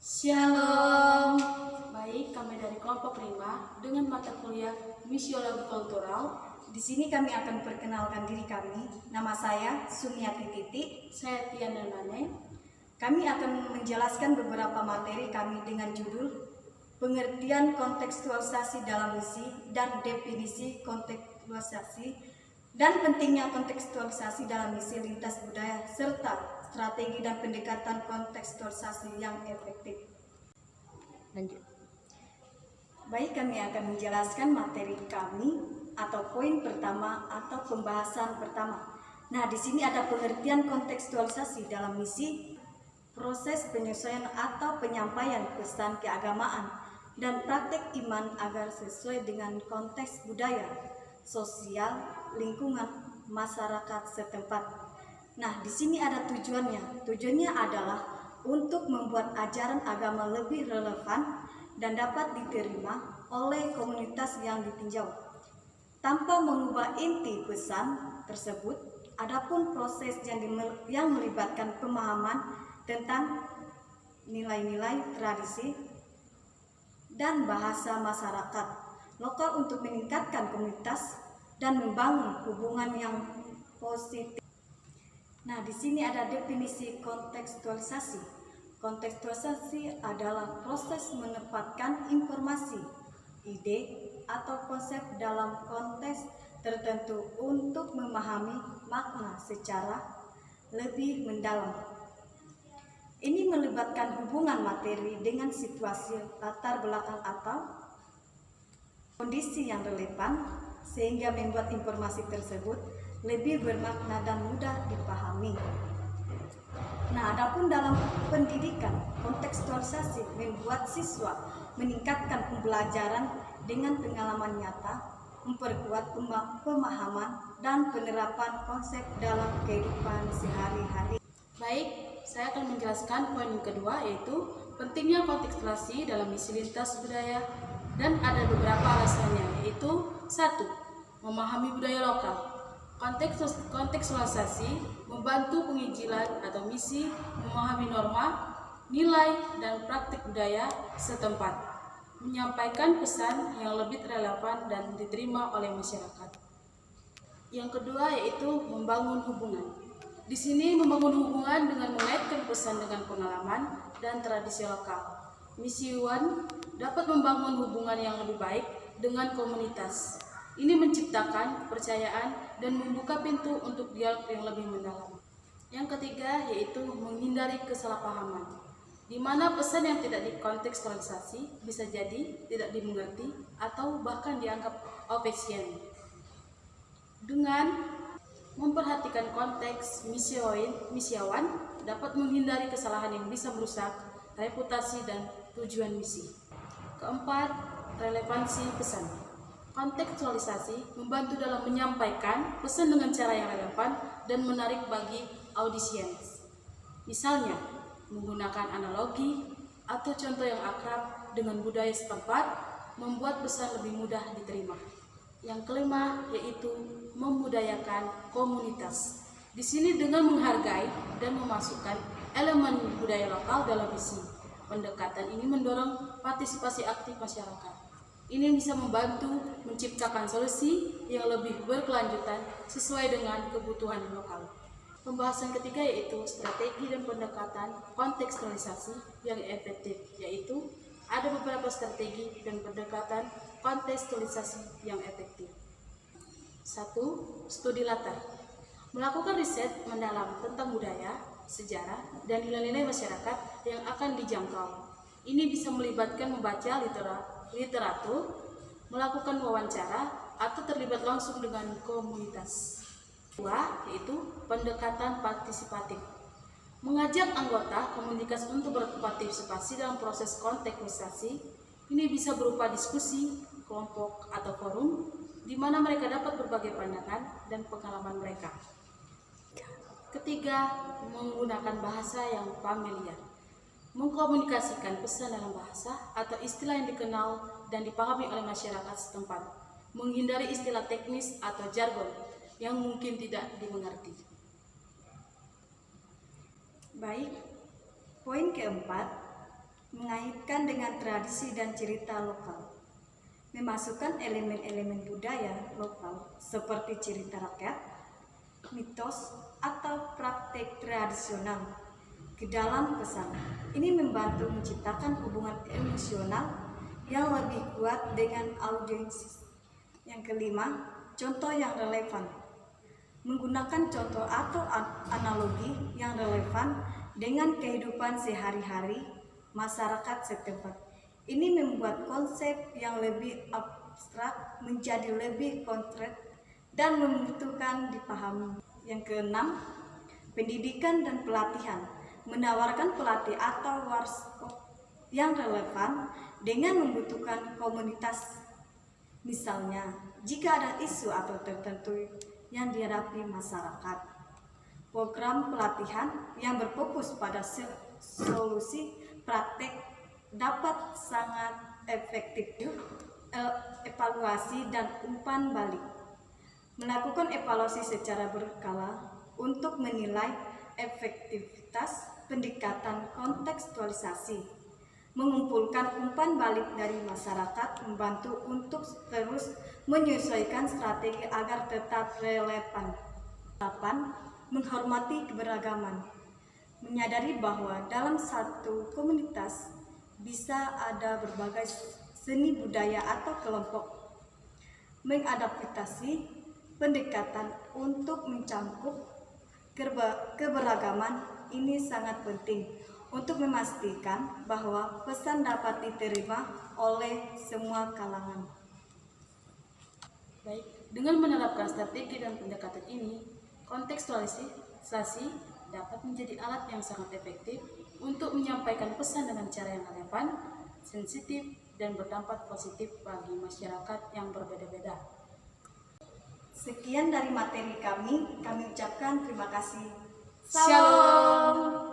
Shalom. Baik, kami dari kelompok 5 dengan mata kuliah Misiologi Kultural. Di sini kami akan perkenalkan diri kami. Nama saya Sumiati Titi. Saya Tiana Nane. Kami akan menjelaskan beberapa materi kami dengan judul pengertian kontekstualisasi dalam misi dan definisi kontekstualisasi dan pentingnya kontekstualisasi dalam misi lintas budaya serta strategi dan pendekatan kontekstualisasi yang efektif. Lanjut. Baik, kami akan menjelaskan materi kami atau poin pertama atau pembahasan pertama. Nah, di sini ada pengertian kontekstualisasi dalam misi, proses penyesuaian atau penyampaian pesan keagamaan dan praktek iman agar sesuai dengan konteks budaya, sosial, lingkungan, masyarakat setempat. Nah, di sini ada tujuannya. Tujuannya adalah untuk membuat ajaran agama lebih relevan dan dapat diterima oleh komunitas yang ditinjau, tanpa mengubah inti pesan tersebut. Adapun proses yang melibatkan pemahaman tentang nilai-nilai tradisi dan bahasa masyarakat lokal untuk meningkatkan komunitas dan membangun hubungan yang positif. Nah, di sini ada definisi kontekstualisasi. Kontekstualisasi adalah proses menempatkan informasi, ide, atau konsep dalam konteks tertentu untuk memahami makna secara lebih mendalam. Ini melibatkan hubungan materi dengan situasi latar belakang atau kondisi yang relevan sehingga membuat informasi tersebut lebih bermakna dan mudah dipahami. Nah, adapun dalam pendidikan, kontekstualisasi membuat siswa meningkatkan pembelajaran dengan pengalaman nyata, memperkuat pemahaman dan penerapan konsep dalam kehidupan sehari-hari. Baik, saya akan menjelaskan poin yang kedua, yaitu pentingnya kontekstualisasi dalam misi lintas budaya, dan ada beberapa alasannya, yaitu 1. Memahami budaya lokal. Kontekstualisasi membantu penginjilan atau misi memahami norma, nilai, dan praktik budaya setempat, menyampaikan pesan yang lebih relevan dan diterima oleh masyarakat. Yang kedua yaitu membangun hubungan. Di sini membangun hubungan dengan mengaitkan pesan dengan pengalaman dan tradisi lokal. Misiwan dapat membangun hubungan yang lebih baik dengan komunitas. Ini menciptakan kepercayaan dan membuka pintu untuk dialog yang lebih mendalam. Yang ketiga yaitu menghindari kesalahpahaman, di mana pesan yang tidak dikontekstualisasi bisa jadi tidak dimengerti atau bahkan dianggap ofensif. Dengan memperhatikan konteks misiawan dapat menghindari kesalahan yang bisa merusak reputasi dan tujuan misi. Keempat, relevansi pesan. Kontekstualisasi membantu dalam menyampaikan pesan dengan cara yang relevan dan menarik bagi audiens. Misalnya, menggunakan analogi atau contoh yang akrab dengan budaya setempat membuat pesan lebih mudah diterima. Yang kelima yaitu membudayakan komunitas. Di sini dengan menghargai dan memasukkan elemen budaya lokal dalam misi. Pendekatan ini mendorong partisipasi aktif masyarakat. Ini bisa membantu menciptakan solusi yang lebih berkelanjutan sesuai dengan kebutuhan lokal. Pembahasan ketiga yaitu strategi dan pendekatan kontekstualisasi yang efektif, yaitu ada beberapa strategi dan pendekatan kontekstualisasi yang efektif. 1. Studi latar. Melakukan riset mendalam tentang budaya, sejarah, dan nilai-nilai masyarakat yang akan dijangkau. Ini bisa melibatkan membaca literatur, melakukan wawancara, atau terlibat langsung dengan komunitas. 2. Yaitu pendekatan partisipatif. Mengajak anggota komunitas untuk berpartisipasi dalam proses kontekstualisasi. Ini bisa berupa diskusi, kelompok, atau forum, di mana mereka dapat berbagai pandangan dan pengalaman mereka. Ketiga, menggunakan bahasa yang familiar. Mengkomunikasikan pesan dalam bahasa atau istilah yang dikenal dan dipahami oleh masyarakat setempat. Menghindari istilah teknis atau jargon yang mungkin tidak dimengerti. Baik, poin keempat, mengaitkan dengan tradisi dan cerita lokal, memasukkan elemen-elemen budaya lokal seperti cerita rakyat, mitos, atau praktek tradisional ke dalam pesan. Ini membantu menciptakan hubungan emosional yang lebih kuat dengan audiens. Yang kelima, contoh yang relevan. Menggunakan contoh atau analogi yang relevan dengan kehidupan sehari-hari masyarakat setempat. Ini membuat konsep yang lebih abstrak menjadi lebih konkret dan membutuhkan dipahami. Yang keenam, pendidikan dan pelatihan. Menawarkan pelatih atau workshop yang relevan dengan membutuhkan komunitas. Misalnya, jika ada isu atau tertentu yang dihadapi masyarakat, program pelatihan yang berfokus pada solusi praktek dapat sangat efektif. Evaluasi dan umpan balik. Melakukan evaluasi secara berkala untuk menilai efektivitas pendekatan kontekstualisasi. Mengumpulkan umpan balik dari masyarakat membantu untuk terus menyesuaikan strategi agar tetap relevan. 8. Menghormati keberagaman. Menyadari bahwa dalam satu komunitas bisa ada berbagai seni budaya atau kelompok. Mengadaptasi pendekatan untuk mencangkup keberagaman ini sangat penting untuk memastikan bahwa pesan dapat diterima oleh semua kalangan. Baik, dengan menerapkan strategi dan pendekatan ini, kontekstualisasi dapat menjadi alat yang sangat efektif untuk menyampaikan pesan dengan cara yang relevan, sensitif, dan berdampak positif bagi masyarakat yang berbeda-beda. Sekian dari materi kami ucapkan terima kasih. Shalom.